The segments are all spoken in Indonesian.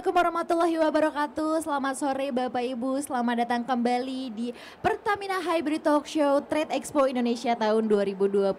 Assalamualaikum warahmatullahi wabarakatuh. Selamat sore Bapak Ibu, selamat datang kembali di Pertamina Hybrid Talk Show Trade Expo Indonesia tahun 2022.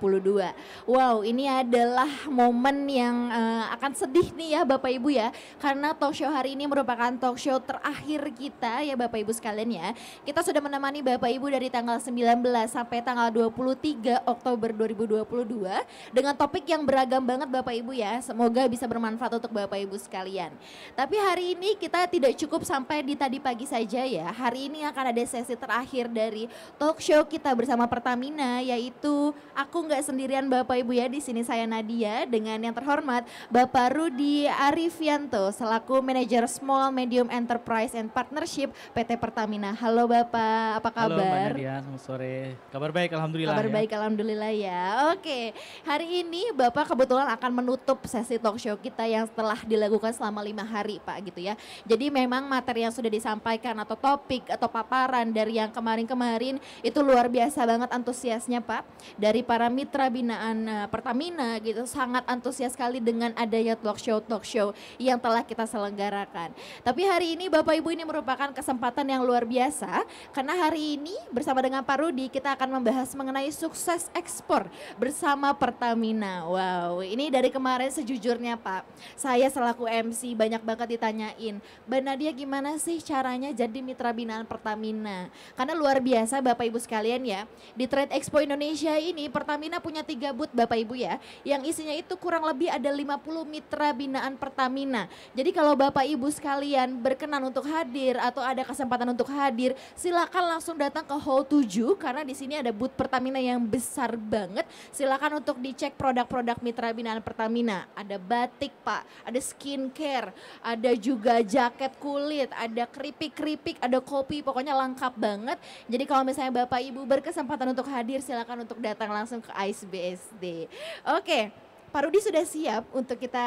Wow, ini adalah momen yang akan sedih nih ya Bapak Ibu ya, karena talk show hari ini merupakan talk show terakhir kita ya Bapak Ibu sekalian ya. Kita sudah menemani Bapak Ibu dari tanggal 19 sampai tanggal 23 Oktober 2022 dengan topik yang beragam banget Bapak Ibu ya. Semoga bisa bermanfaat untuk Bapak Ibu sekalian. Tapi hari ini kita tidak cukup sampai di tadi pagi saja ya. Hari ini akan ada sesi terakhir dari talk show kita bersama Pertamina, yaitu aku nggak sendirian Bapak Ibu ya. Di sini saya Nadia dengan yang terhormat Bapak Rudi Arifianto selaku manajer Small Medium Enterprise and Partnership PT Pertamina. Halo Bapak, apa kabar? Halo Mbak Nadia, selamat sore. Kabar baik alhamdulillah. Kabar baik alhamdulillah ya. Oke, hari ini Bapak kebetulan akan menutup sesi talk show kita yang telah dilakukan selama 5 hari Pak gitu ya. Jadi memang materi yang sudah disampaikan atau topik atau paparan dari yang kemarin-kemarin itu luar biasa banget antusiasnya Pak. Dari para mitra binaan Pertamina gitu sangat antusias sekali dengan adanya talk show yang telah kita selenggarakan. Tapi hari ini Bapak Ibu ini merupakan kesempatan yang luar biasa karena hari ini bersama dengan Pak Rudi kita akan membahas mengenai sukses ekspor bersama Pertamina. Wow, ini dari kemarin sejujurnya Pak, saya selaku MC banyak banget ditanyain, Mbak Nadia gimana sih caranya jadi mitra binaan Pertamina? Karena luar biasa Bapak Ibu sekalian ya, di Trade Expo Indonesia ini Pertamina punya 3 booth Bapak Ibu ya, yang isinya itu kurang lebih ada 50 mitra binaan Pertamina. Jadi kalau Bapak Ibu sekalian berkenan untuk hadir atau ada kesempatan untuk hadir, silakan langsung datang ke Hall 7 karena di sini ada booth Pertamina yang besar banget. Silakan untuk dicek produk-produk mitra binaan Pertamina. Ada batik Pak, ada skincare, ada juga jaket kulit, ada keripik-keripik, ada kopi, pokoknya lengkap banget. Jadi kalau misalnya Bapak Ibu berkesempatan untuk hadir, silakan untuk datang langsung ke AIS BSD. Oke. Pak Rudi sudah siap untuk kita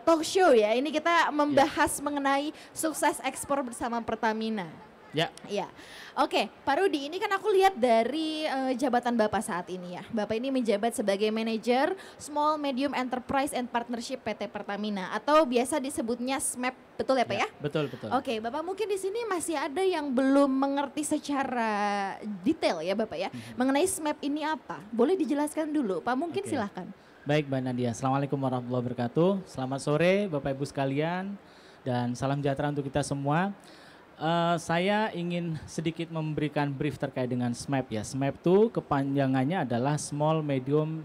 talk show ya. Ini kita membahas mengenai sukses ekspor bersama Pertamina. Ya. Ya, oke Pak Rudi, ini kan aku lihat dari jabatan Bapak saat ini ya. Bapak ini menjabat sebagai manajer Small Medium Enterprise and Partnership PT Pertamina atau biasa disebutnya SMAP, betul ya Pak ya? Betul, betul. Oke, Bapak mungkin di sini masih ada yang belum mengerti secara detail ya Bapak ya. Mengenai SMAP ini apa? Boleh dijelaskan dulu Pak, mungkin silahkan. Baik Mbak Nadia, Assalamualaikum warahmatullahi wabarakatuh. Selamat sore Bapak Ibu sekalian dan salam sejahtera untuk kita semua. Saya ingin sedikit memberikan brief terkait dengan SMAP ya. SMAP itu kepanjangannya adalah Small Medium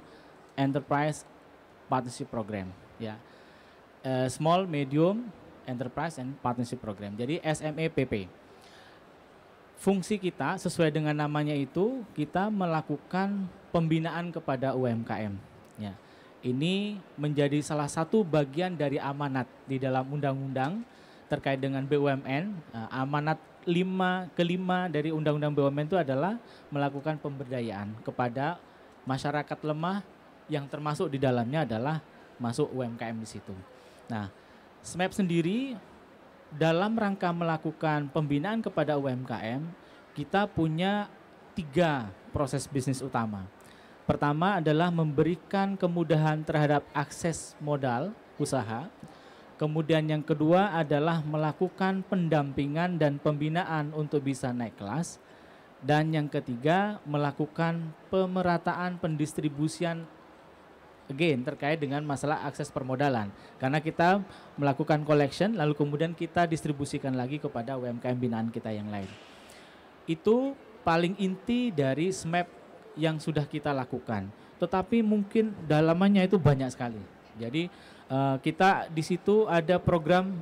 Enterprise Partnership Program ya. Small Medium Enterprise and Partnership Program. Jadi SMEPP. Fungsi kita sesuai dengan namanya itu kita melakukan pembinaan kepada UMKM ya. Ini menjadi salah satu bagian dari amanat di dalam undang-undang terkait dengan BUMN. Amanat kelima dari Undang-Undang BUMN itu adalah melakukan pemberdayaan kepada masyarakat lemah yang termasuk di dalamnya adalah masuk UMKM di situ. Nah, SMAP sendiri dalam rangka melakukan pembinaan kepada UMKM, kita punya 3 proses bisnis utama. Pertama adalah memberikan kemudahan terhadap akses modal usaha. Kemudian yang kedua adalah melakukan pendampingan dan pembinaan untuk bisa naik kelas. Dan yang ketiga melakukan pemerataan pendistribusian again terkait dengan masalah akses permodalan. Karena kita melakukan collection lalu kemudian kita distribusikan lagi kepada UMKM binaan kita yang lain. Itu paling inti dari SMAP yang sudah kita lakukan. Tetapi mungkin dalamannya itu banyak sekali. Jadi kita di situ ada program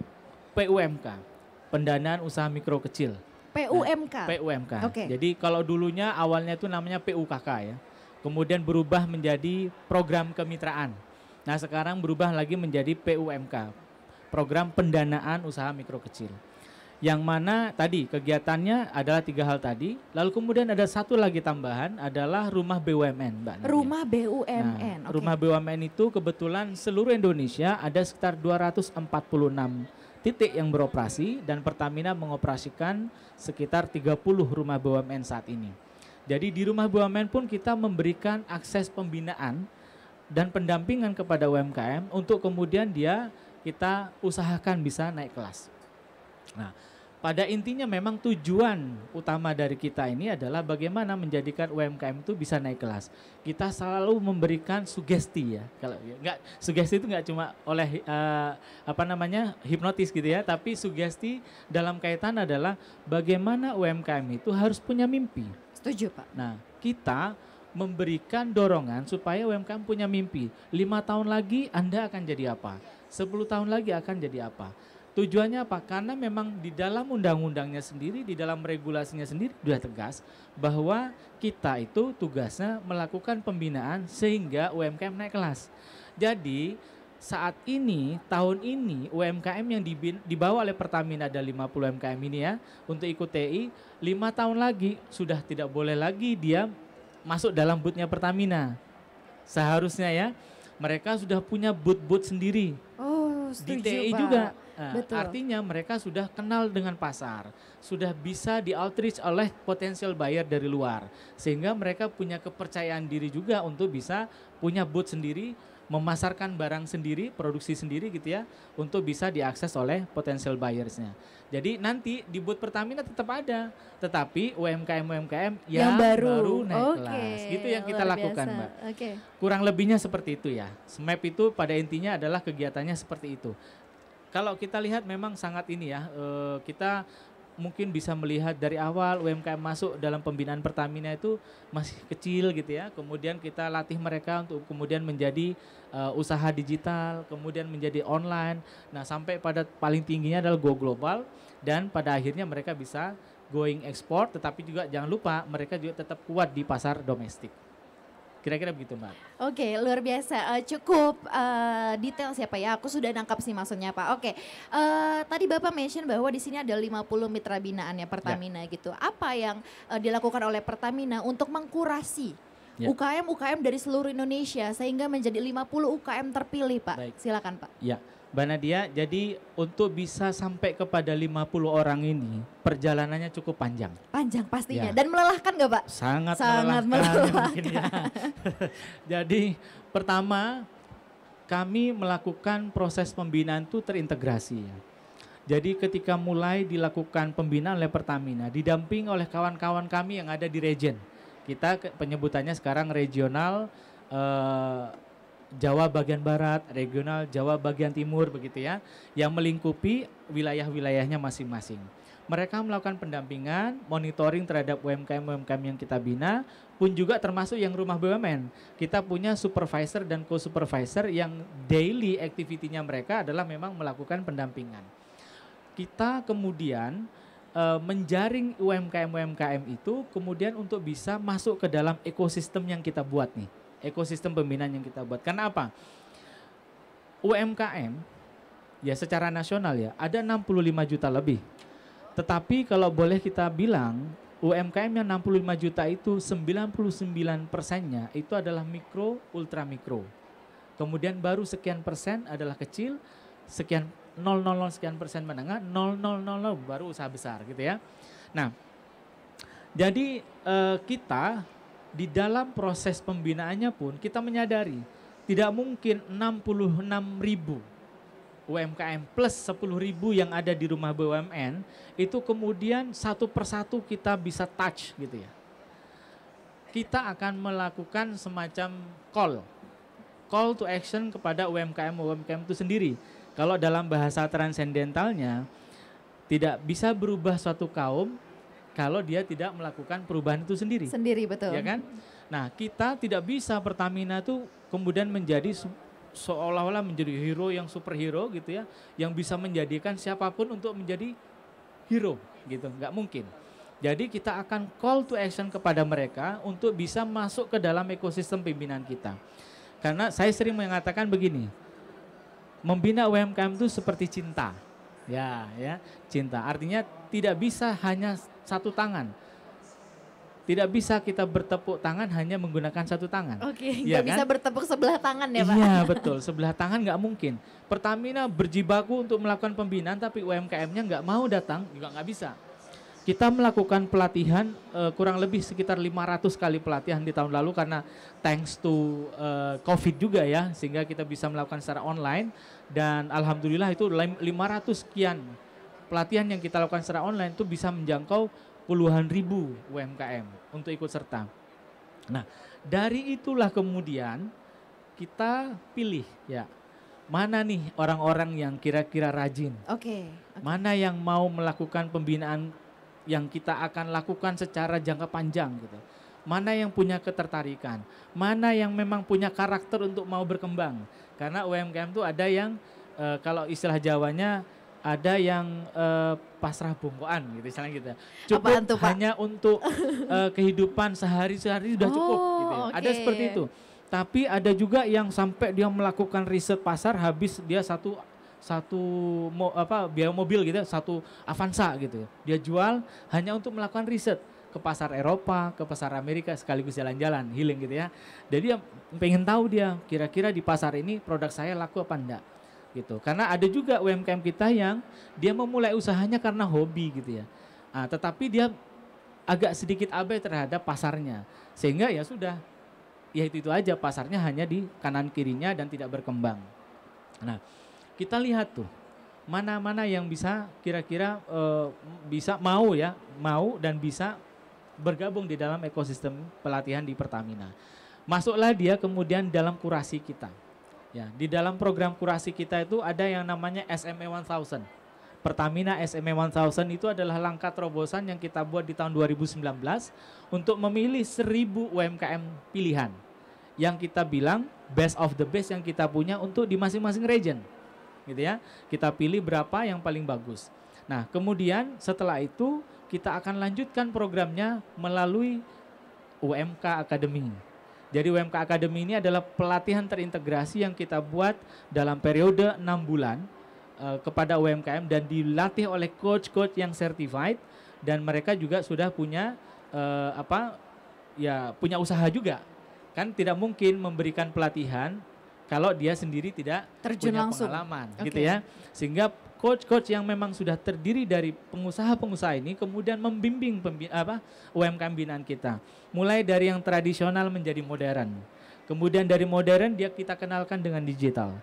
PUMK, pendanaan usaha mikro kecil. PUMK. PUMK. Okay. Jadi kalau dulunya awalnya itu namanya PUKK ya. Kemudian berubah menjadi program kemitraan. Nah, sekarang berubah lagi menjadi PUMK, program pendanaan usaha mikro kecil. Yang mana tadi kegiatannya adalah 3 hal tadi. Lalu kemudian ada satu lagi tambahan adalah rumah BUMN, Mbak Nadia. Rumah BUMN. Nah, rumah BUMN itu kebetulan seluruh Indonesia ada sekitar 246 titik yang beroperasi dan Pertamina mengoperasikan sekitar 30 rumah BUMN saat ini. Jadi di rumah BUMN pun kita memberikan akses pembinaan dan pendampingan kepada UMKM untuk kemudian kita usahakan bisa naik kelas. Nah, pada intinya memang tujuan utama dari kita ini adalah bagaimana menjadikan UMKM itu bisa naik kelas. Kita selalu memberikan sugesti ya. Kalau nggak sugesti itu nggak cuma oleh hipnotis gitu ya, tapi sugesti dalam kaitan adalah bagaimana UMKM itu harus punya mimpi. Setuju, Pak. Nah, kita memberikan dorongan supaya UMKM punya mimpi. 5 tahun lagi Anda akan jadi apa? 10 tahun lagi akan jadi apa? Tujuannya apa? Karena memang di dalam undang-undangnya sendiri, di dalam regulasinya sendiri sudah tegas bahwa kita itu tugasnya melakukan pembinaan sehingga UMKM naik kelas. Jadi saat ini, tahun ini UMKM yang dibawa oleh Pertamina ada 50 UMKM ini ya untuk ikut TI, 5 tahun lagi sudah tidak boleh lagi dia masuk dalam booth-nya Pertamina. Seharusnya ya mereka sudah punya booth-booth sendiri. Oh, Di setuju, TI Pak. juga. Nah, Betul. artinya mereka sudah kenal dengan pasar, sudah bisa di outreach oleh potensial buyer dari luar, sehingga mereka punya kepercayaan diri juga untuk bisa punya booth sendiri, memasarkan barang sendiri, produksi sendiri gitu ya, untuk bisa diakses oleh potensial buyersnya. Jadi nanti di booth Pertamina tetap ada, tetapi UMKM yang baru naik kelas, gitu yang kita lakukan, Mbak. Kurang lebihnya seperti itu ya. SMAP itu pada intinya adalah kegiatannya seperti itu. Kalau kita lihat memang sangat ini ya, kita mungkin bisa melihat dari awal UMKM masuk dalam pembinaan Pertamina itu masih kecil gitu ya. Kemudian kita latih mereka untuk kemudian menjadi usaha digital, kemudian menjadi online. Nah, sampai pada paling tingginya adalah go global dan pada akhirnya mereka bisa going export, tetapi juga jangan lupa mereka juga tetap kuat di pasar domestik. Kira-kira begitu, Mbak. Oke, luar biasa. Cukup detail siapa ya? Aku sudah nangkap sih maksudnya, Pak. Oke, tadi Bapak mention bahwa di sini ada 50 mitra binaan ya Pertamina gitu. Apa yang dilakukan oleh Pertamina untuk mengkurasi UKM-UKM dari seluruh Indonesia sehingga menjadi 50 UKM terpilih, Pak? Baik. Silakan, Pak. Ya, Mbak Nadia, jadi untuk bisa sampai kepada 50 orang ini perjalanannya cukup panjang. Panjang pastinya Ya. dan melelahkan nggak, Pak? Sangat Sangat melelahkan. Mungkin ya. Jadi pertama kami melakukan proses pembinaan itu terintegrasi ya. Jadi ketika mulai dilakukan pembinaan oleh Pertamina didamping oleh kawan-kawan kami yang ada di region. Kita penyebutannya sekarang regional Jawa bagian barat, regional Jawa bagian timur begitu ya, yang melingkupi wilayah-wilayahnya masing-masing. Mereka melakukan pendampingan, monitoring terhadap UMKM-UMKM yang kita bina, pun juga termasuk yang rumah BUMN. Kita punya supervisor dan co-supervisor yang daily activity-nya mereka adalah memang melakukan pendampingan. Kita kemudian menjaring UMKM-UMKM itu kemudian untuk bisa masuk ke dalam ekosistem yang kita buat nih. Ekosistem pembinaan yang kita buat. Karena apa? UMKM ya secara nasional ya ada 65 juta lebih. Tetapi kalau boleh kita bilang UMKM yang 65 juta itu 99%-nya itu adalah mikro, ultra mikro. Kemudian baru sekian persen adalah kecil, sekian 000 sekian persen menengah, 000 baru usaha besar gitu ya. Nah, jadi kita di dalam proses pembinaannya pun kita menyadari tidak mungkin 66.000 UMKM plus 10.000 yang ada di rumah BUMN itu kemudian satu persatu kita bisa touch gitu ya. Kita akan melakukan semacam call to action kepada UMKM itu sendiri. Kalau dalam bahasa transcendentalnya tidak bisa berubah suatu kaum kalau dia tidak melakukan perubahan itu sendiri. Sendiri, betul. Ya kan? Nah, kita tidak bisa Pertamina itu kemudian menjadi seolah-olah menjadi hero yang superhero gitu ya, yang bisa menjadikan siapapun untuk menjadi hero gitu, nggak mungkin. Jadi kita akan call to action kepada mereka untuk bisa masuk ke dalam ekosistem pimpinan kita. Karena saya sering mengatakan begini, membina UMKM itu seperti cinta. Ya, cinta. Artinya tidak bisa hanya satu tangan. Tidak bisa kita bertepuk tangan hanya menggunakan satu tangan. Oke, ya nggak bisa bertepuk sebelah tangan ya, Pak? Iya, betul. Sebelah tangan nggak mungkin. Pertamina berjibaku untuk melakukan pembinaan, tapi UMKM-nya nggak mau datang, juga nggak bisa. Kita melakukan pelatihan kurang lebih sekitar 500 kali pelatihan di tahun lalu karena thanks to COVID juga ya, sehingga kita bisa melakukan secara online dan alhamdulillah itu 500 sekian pelatihan yang kita lakukan secara online itu bisa menjangkau puluhan ribu UMKM untuk ikut serta. Nah, dari itulah kemudian kita pilih ya, mana nih orang-orang yang kira-kira rajin. Oke. Mana yang mau melakukan pembinaan yang kita akan lakukan secara jangka panjang gitu. Mana yang punya ketertarikan, mana yang memang punya karakter untuk mau berkembang. Karena UMKM itu ada yang kalau istilah Jawanya ada yang pasrah bongkoan gitu misalnya gitu. Cukup Apaan tuh, Pak? hanya untuk kehidupan sehari-hari sudah cukup gitu ya. Ada Oke. seperti itu. Tapi ada juga yang sampai dia melakukan riset pasar habis dia biaya mobil gitu, satu Avanza gitu. Dia jual hanya untuk melakukan riset ke pasar Eropa, ke pasar Amerika sekaligus jalan-jalan, healing gitu ya. Jadi dia pengen tahu dia kira-kira di pasar ini produk saya laku apa enggak gitu. Karena ada juga UMKM kita yang dia memulai usahanya karena hobi gitu ya. Nah, tetapi dia agak sedikit abai terhadap pasarnya. Sehingga ya sudah, ya itu aja pasarnya hanya di kanan kirinya dan tidak berkembang. Nah, kita lihat tuh mana-mana yang bisa kira-kira bisa mau dan bisa bergabung di dalam ekosistem pelatihan di Pertamina. Masuklah dia kemudian dalam kurasi kita. Ya, di dalam program kurasi kita itu ada yang namanya SMA 1000. Pertamina SMA 1000 itu adalah langkah terobosan yang kita buat di tahun 2019 untuk memilih 1000 UMKM pilihan. Yang kita bilang best of the best yang kita punya untuk di masing-masing region. Gitu ya. Kita pilih berapa yang paling bagus. Nah, kemudian setelah itu kita akan lanjutkan programnya melalui UMK Academy. Jadi UMK Academy ini adalah pelatihan terintegrasi yang kita buat dalam periode 6 bulan kepada UMKM dan dilatih oleh coach-coach yang certified dan mereka juga sudah punya punya usaha juga. Kan tidak mungkin memberikan pelatihan kalau dia sendiri tidak Terjun punya langsung. pengalaman, Oke. gitu ya. Sehingga coach-coach yang memang sudah terdiri dari pengusaha-pengusaha ini kemudian membimbing UMKM binaan kita. Mulai dari yang tradisional menjadi modern. Kemudian dari modern kita kenalkan dengan digital.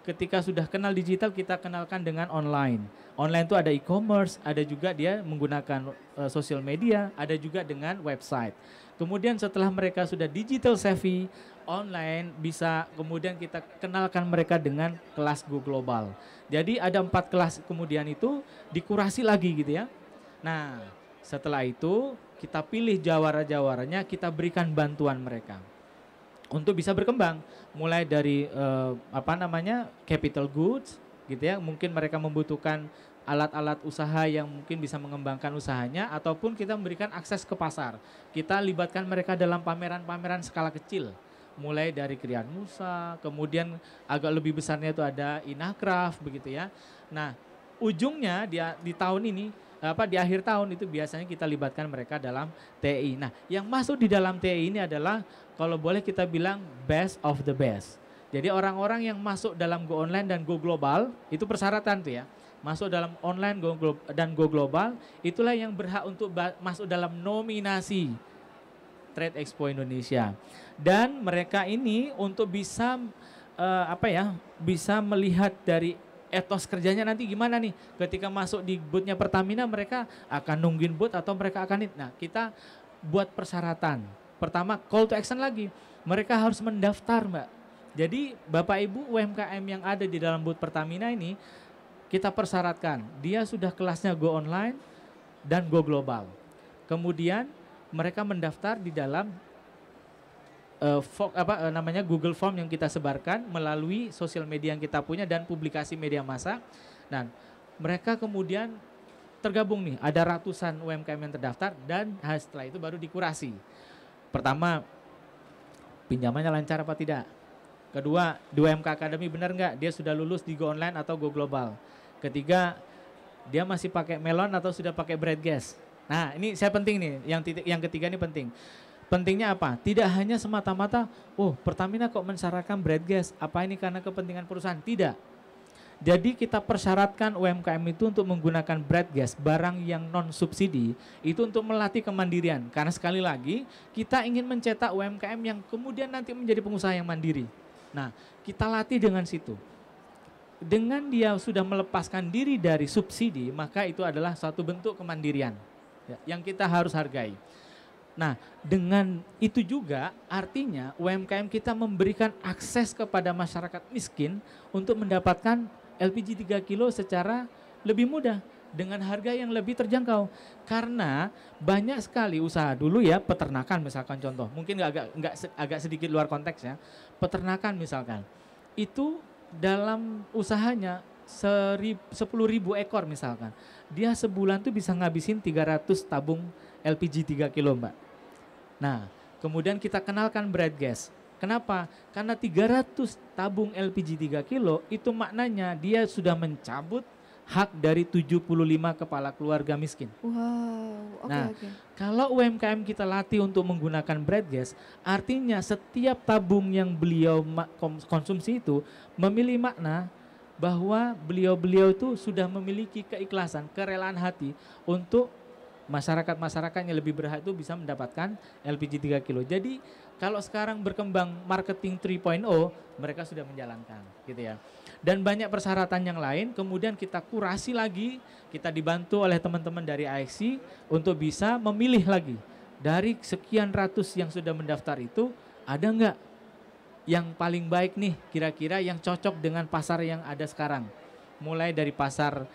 Ketika sudah kenal digital kita kenalkan dengan online. Online itu ada e-commerce, ada juga dia menggunakan sosial media, ada juga dengan website. Kemudian setelah mereka sudah digital savvy, online bisa kemudian kita kenalkan mereka dengan kelas Go Global. Jadi ada 4 kelas kemudian itu dikurasi lagi gitu ya. Nah setelah itu kita pilih jawara-jawaranya, kita berikan bantuan mereka untuk bisa berkembang. Mulai dari capital goods gitu ya. Mungkin mereka membutuhkan alat-alat usaha yang mungkin bisa mengembangkan usahanya ataupun kita memberikan akses ke pasar. Kita libatkan mereka dalam pameran-pameran skala kecil. Mulai dari Krian Musa, kemudian agak lebih besarnya itu ada Inacraft begitu ya. Nah, ujungnya di tahun ini di akhir tahun itu biasanya kita libatkan mereka dalam TI. Nah, yang masuk di dalam TI ini adalah kalau boleh kita bilang best of the best. Jadi orang-orang yang masuk dalam Go Online dan Go Global itu persyaratan tuh ya. Masuk dalam online dan Go Global, itulah yang berhak untuk masuk dalam nominasi Trade Expo Indonesia. Dan mereka ini untuk bisa bisa melihat dari etos kerjanya nanti gimana nih. Ketika masuk di booth-nya Pertamina mereka akan nungguin booth atau mereka akan kita buat persyaratan. Pertama call to action lagi. Mereka harus mendaftar, Mbak. Jadi Bapak Ibu UMKM yang ada di dalam booth Pertamina ini kita persyaratkan, dia sudah kelasnya Go Online dan Go Global. Kemudian mereka mendaftar di dalam Google Form yang kita sebarkan melalui sosial media yang kita punya dan publikasi media massa. Nah, mereka kemudian tergabung nih, ada ratusan UMKM yang terdaftar dan setelah itu baru dikurasi. Pertama, pinjamannya lancar apa tidak? Kedua, di UMK Academy benar nggak dia sudah lulus di Go Online atau Go Global? Ketiga, dia masih pakai melon atau sudah pakai bread gas. Nah, ini saya penting nih, yang ketiga ini penting. Pentingnya apa? Tidak hanya semata-mata, Pertamina kok mensyaratkan bread gas, apa ini karena kepentingan perusahaan? Tidak. Jadi kita persyaratkan UMKM itu untuk menggunakan bread gas, barang yang non subsidi, itu untuk melatih kemandirian. Karena sekali lagi, kita ingin mencetak UMKM yang kemudian nanti menjadi pengusaha yang mandiri. Nah, kita latih dengan situ. dengan dia sudah melepaskan diri dari subsidi, maka itu adalah suatu bentuk kemandirian ya, yang kita harus hargai. Nah, dengan itu juga artinya UMKM kita memberikan akses kepada masyarakat miskin untuk mendapatkan LPG 3 kilo secara lebih mudah dengan harga yang lebih terjangkau. Karena banyak sekali usaha dulu ya, peternakan misalkan contoh, mungkin agak sedikit luar konteks ya. Peternakan misalkan, itu dalam usahanya 10.000 ekor misalkan, dia sebulan tuh bisa ngabisin 300 tabung LPG 3 kilo Mbak. Nah, kemudian kita kenalkan bright gas. Kenapa? Karena 300 tabung LPG 3 kilo itu maknanya dia sudah mencabut hak dari 75 kepala keluarga miskin. Wow, oke. Kalau UMKM kita latih untuk menggunakan bright gas, artinya setiap tabung yang beliau konsumsi itu memiliki makna bahwa beliau itu sudah memiliki keikhlasan, kerelaan hati untuk masyarakat yang lebih berhak itu bisa mendapatkan LPG 3 kilo. Jadi kalau sekarang berkembang marketing 3.0, mereka sudah menjalankan gitu ya. Dan banyak persyaratan yang lain, kemudian kita kurasi lagi, kita dibantu oleh teman-teman dari AXI untuk bisa memilih lagi. Dari sekian ratus yang sudah mendaftar itu, ada nggak yang paling baik nih kira-kira yang cocok dengan pasar yang ada sekarang. Mulai dari pasar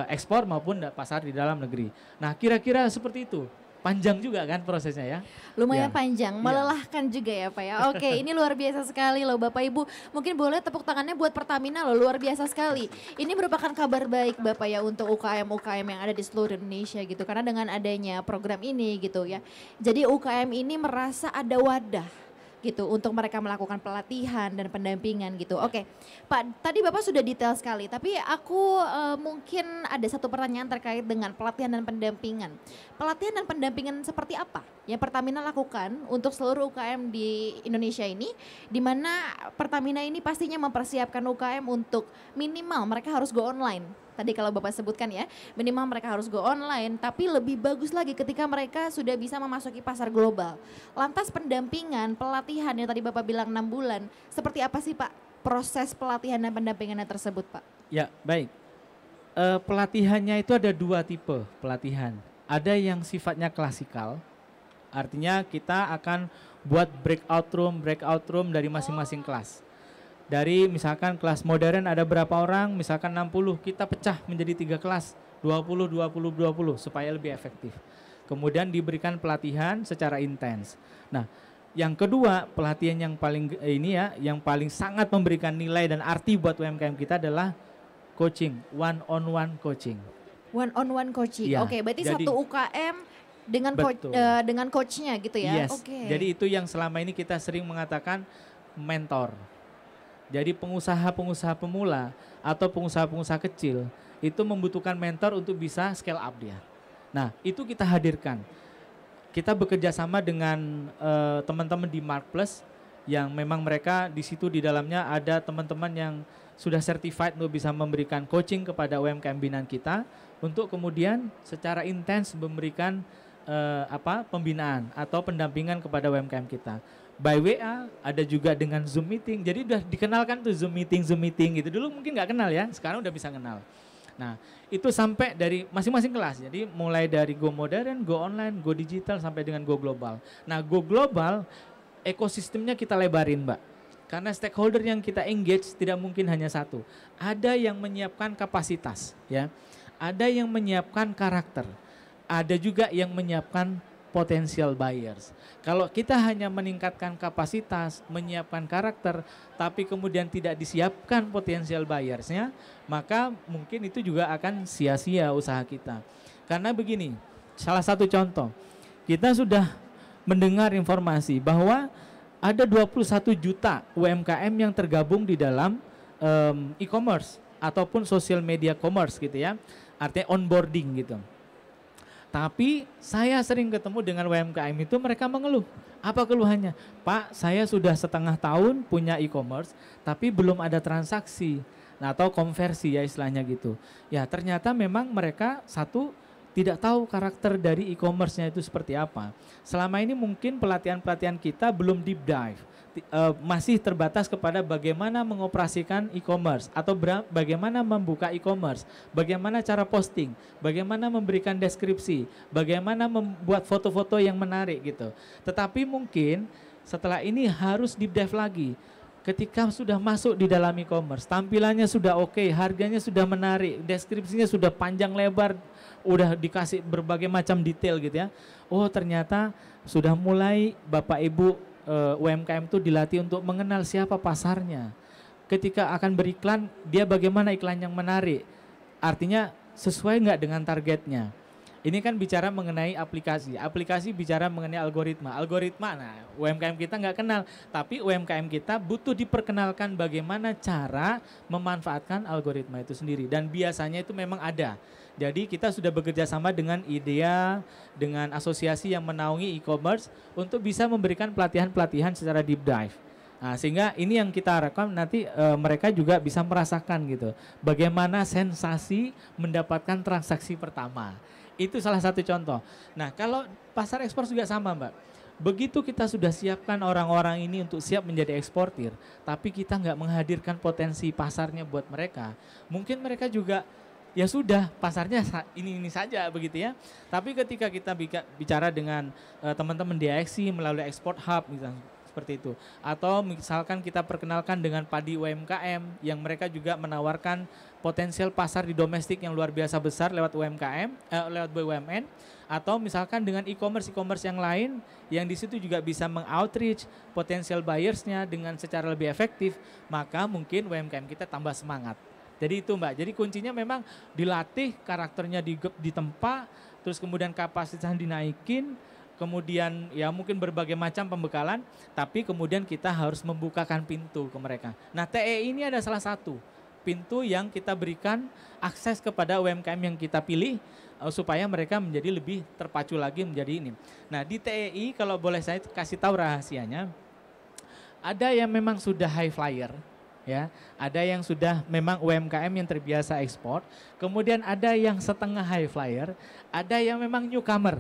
ekspor maupun pasar di dalam negeri. Nah kira-kira seperti itu. Panjang juga kan prosesnya ya. Lumayan panjang, melelahkan juga ya Pak ya. Oke, ini luar biasa sekali loh Bapak Ibu. Mungkin boleh tepuk tangannya buat Pertamina loh, luar biasa sekali. Ini merupakan kabar baik Bapak ya untuk UKM-UKM yang ada di seluruh Indonesia gitu. Karena dengan adanya program ini gitu ya. Jadi UKM ini merasa ada wadah gitu untuk mereka melakukan pelatihan dan pendampingan gitu. Oke, Pak, tadi Bapak sudah detail sekali, tapi aku mungkin ada satu pertanyaan terkait dengan pelatihan dan pendampingan. Pelatihan dan pendampingan seperti apa yang Pertamina lakukan untuk seluruh UKM di Indonesia ini, di mana Pertamina ini pastinya mempersiapkan UKM untuk minimal mereka harus go online. Tadi kalau Bapak sebutkan ya, minimal mereka harus go online, tapi lebih bagus lagi ketika mereka sudah bisa memasuki pasar global. Lantas pendampingan, pelatihan yang tadi Bapak bilang 6 bulan, seperti apa sih Pak proses pelatihan dan pendampingannya tersebut Pak? Ya baik, pelatihannya itu ada 2 tipe pelatihan. Ada yang sifatnya klasikal, artinya kita akan buat breakout room dari masing-masing kelas. Dari misalkan kelas modern ada berapa orang, misalkan 60, kita pecah menjadi 3 kelas, 20 supaya lebih efektif. Kemudian diberikan pelatihan secara intens. Nah, yang kedua pelatihan yang paling yang paling sangat memberikan nilai dan arti buat UMKM kita adalah coaching, one on one coaching. One on one coaching. Ya, Oke, berarti jadi, satu UKM dengan coachnya gitu ya. Yes. Oke. Jadi itu yang selama ini kita sering mengatakan mentor. Jadi pengusaha-pengusaha pemula atau pengusaha-pengusaha kecil itu membutuhkan mentor untuk bisa scale up dia. Nah, itu kita hadirkan. Kita bekerja sama dengan teman-teman di Mark Plus yang memang mereka di situ di dalamnya ada teman-teman yang sudah certified untuk bisa memberikan coaching kepada UMKM binaan kita untuk kemudian secara intens memberikan pembinaan atau pendampingan kepada UMKM kita. By WA, ada juga dengan Zoom meeting. Jadi udah dikenalkan tuh Zoom meeting gitu. Dulu mungkin nggak kenal ya, sekarang udah bisa kenal. Nah, itu sampai dari masing-masing kelas. Jadi mulai dari Go Modern, Go Online, Go Digital sampai dengan Go Global. Nah, Go Global ekosistemnya kita lebarin, Mbak. Karena stakeholder yang kita engage tidak mungkin hanya satu. Ada yang menyiapkan kapasitas, ya. Ada yang menyiapkan karakter. Ada juga yang menyiapkan potential buyers. Kalau kita hanya meningkatkan kapasitas, menyiapkan karakter, tapi kemudian tidak disiapkan potential buyersnya, maka mungkin itu juga akan sia-sia usaha kita. Karena begini, salah satu contoh, kita sudah mendengar informasi bahwa ada 21 juta UMKM yang tergabung di dalam e-commerce ataupun social media commerce gitu ya, artinya onboarding gitu. Tapi saya sering ketemu dengan UMKM itu mereka mengeluh. Apa keluhannya? Pak, saya sudah setengah tahun punya e-commerce tapi belum ada transaksi. Nah, atau konversi ya istilahnya gitu. Ya ternyata memang mereka satu tidak tahu karakter dari e-commerce-nya itu seperti apa. Selama ini mungkin pelatihan-pelatihan kita belum deep dive. masih terbatas kepada bagaimana mengoperasikan e-commerce atau bagaimana membuka e-commerce, bagaimana cara posting, bagaimana memberikan deskripsi, bagaimana membuat foto-foto yang menarik gitu. Tetapi mungkin setelah ini harus deep dive lagi. Ketika sudah masuk di dalam e-commerce, tampilannya sudah oke, harganya sudah menarik, deskripsinya sudah panjang lebar, udah dikasih berbagai macam detail gitu ya. Oh ternyata sudah mulai Bapak Ibu UMKM itu dilatih untuk mengenal siapa pasarnya. Ketika akan beriklan, dia bagaimana iklan yang menarik. Artinya sesuai nggak dengan targetnya. Ini kan bicara mengenai aplikasi. Aplikasi bicara mengenai algoritma. Algoritma, nah UMKM kita nggak kenal. Tapi UMKM kita butuh diperkenalkan bagaimana cara memanfaatkan algoritma itu sendiri. Dan biasanya itu memang ada. Jadi kita sudah bekerja sama dengan IDEA, dengan asosiasi yang menaungi e-commerce untuk bisa memberikan pelatihan-pelatihan secara deep dive. Nah, sehingga ini yang kita harapkan nanti mereka juga bisa merasakan gitu. Bagaimana sensasi mendapatkan transaksi pertama. Itu salah satu contoh. Nah, kalau pasar ekspor juga sama, Mbak. Begitu kita sudah siapkan orang-orang ini untuk siap menjadi eksportir, tapi kita nggak menghadirkan potensi pasarnya buat mereka, mungkin mereka juga ya sudah pasarnya ini saja begitu ya. Tapi ketika kita bicara dengan teman-teman DXI melalui Export Hub misalnya seperti itu, atau misalkan kita perkenalkan dengan padi UMKM yang mereka juga menawarkan potensial pasar di domestik yang luar biasa besar lewat UMKM, lewat BUMN, atau misalkan dengan e-commerce yang lain yang di situ juga bisa meng-outreach potensial buyersnya dengan secara lebih efektif, maka mungkin UMKM kita tambah semangat. Jadi itu Mbak, jadi kuncinya memang dilatih, karakternya ditempa, terus kemudian kapasitasnya dinaikin, kemudian ya mungkin berbagai macam pembekalan, tapi kemudian kita harus membukakan pintu ke mereka. Nah TEI ini ada salah satu pintu yang kita berikan akses kepada UMKM yang kita pilih supaya mereka menjadi lebih terpacu lagi menjadi ini. Nah di TEI kalau boleh saya kasih tahu rahasianya, ada yang memang sudah high flyer, ya, ada yang sudah memang UMKM yang terbiasa ekspor, kemudian ada yang setengah high flyer, ada yang memang newcomer.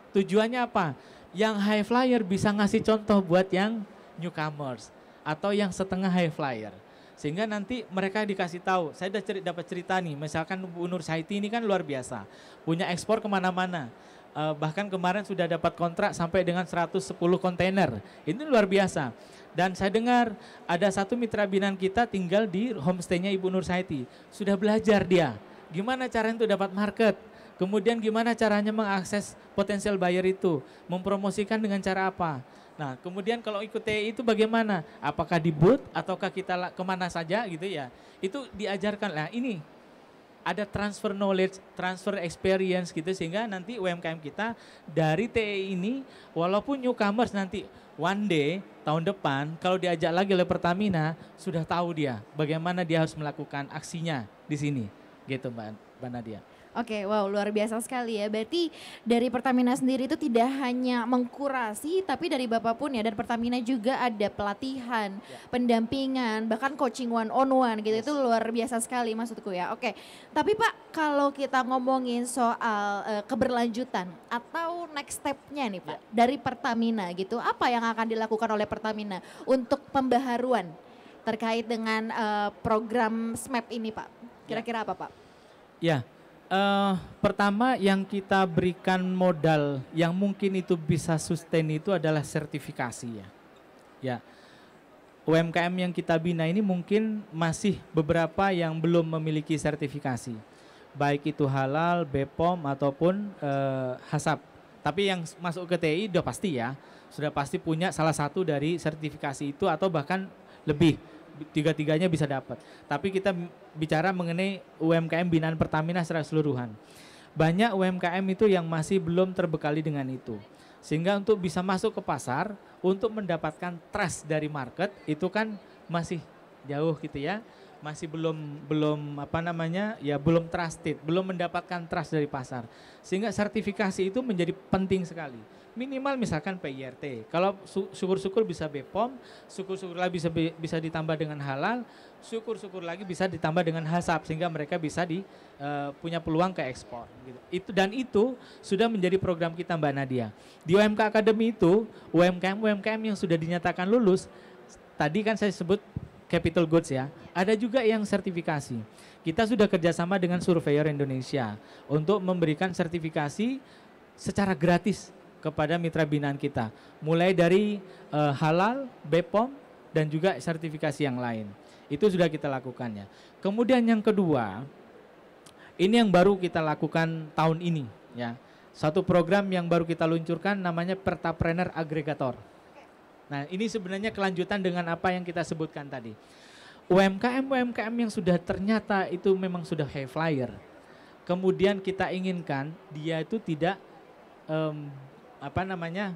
Tujuannya apa? Yang high flyer bisa ngasih contoh buat yang newcomers atau yang setengah high flyer. Sehingga nanti mereka dikasih tahu, saya dapat cerita nih, misalkan Bu Nur Saiti ini kan luar biasa, punya ekspor kemana-mana. Bahkan kemarin sudah dapat kontrak sampai dengan 110 kontainer, ini luar biasa. Dan saya dengar ada satu mitra binaan kita tinggal di homestay-nya Ibu Nur Saiti, sudah belajar dia, gimana caranya untuk dapat market, kemudian gimana caranya mengakses potensial buyer itu, mempromosikan dengan cara apa. Nah kemudian kalau ikut TEI itu bagaimana, apakah di booth ataukah kita kemana saja gitu ya, itu diajarkan. Nah ini ada transfer knowledge, transfer experience gitu, sehingga nanti UMKM kita dari TEI ini walaupun newcomers nanti one day tahun depan kalau diajak lagi oleh Pertamina sudah tahu dia bagaimana dia harus melakukan aksinya di sini gitu Mbak Nadia. Oke, wow luar biasa sekali ya. Berarti dari Pertamina sendiri itu tidak hanya mengkurasi, tapi dari Bapak pun ya, dan Pertamina juga ada pelatihan, pendampingan, bahkan coaching one on one gitu. Itu luar biasa sekali maksudku ya. Oke, tapi Pak kalau kita ngomongin soal keberlanjutan atau next step-nya nih Pak dari Pertamina gitu, apa yang akan dilakukan oleh Pertamina untuk pembaharuan terkait dengan program SMAP ini Pak? Kira-kira apa Pak? Ya. Pertama yang kita berikan modal yang mungkin itu bisa sustain itu adalah sertifikasi ya. Ya, UMKM yang kita bina ini mungkin masih beberapa yang belum memiliki sertifikasi, baik itu halal, BPOM ataupun HACCP. Tapi yang masuk ke TEI udah pasti ya, sudah pasti punya salah satu dari sertifikasi itu atau bahkan lebih. Tiga-tiganya bisa dapat. Tapi kita bicara mengenai UMKM binaan Pertamina secara keseluruhan. Banyak UMKM itu yang masih belum terbekali dengan itu. Sehingga untuk bisa masuk ke pasar, untuk mendapatkan trust dari market itu kan masih jauh gitu ya. Masih belum apa namanya? Ya belum trusted, belum mendapatkan trust dari pasar. Sehingga sertifikasi itu menjadi penting sekali. Minimal misalkan PIRT. Kalau syukur-syukur bisa BPOM, syukur-syukur lagi bisa ditambah dengan halal, syukur-syukur lagi bisa ditambah dengan HACCP sehingga mereka bisa punya peluang ke ekspor. Gitu. Itu sudah menjadi program kita Mbak Nadia. Di UMK Academy itu UMKM yang sudah dinyatakan lulus tadi kan saya sebut capital goods ya. Ada juga yang sertifikasi. Kita sudah kerjasama dengan Surveyor Indonesia untuk memberikan sertifikasi secara gratis kepada mitra binaan kita. Mulai dari halal, BPOM, dan juga sertifikasi yang lain. Itu sudah kita lakukan ya. Kemudian yang kedua, ini yang baru kita lakukan tahun ini ya. Satu program yang baru kita luncurkan namanya Pertapreneur Aggregator. Nah, ini sebenarnya kelanjutan dengan apa yang kita sebutkan tadi. UMKM yang sudah ternyata itu memang sudah high flyer. Kemudian kita inginkan dia itu tidak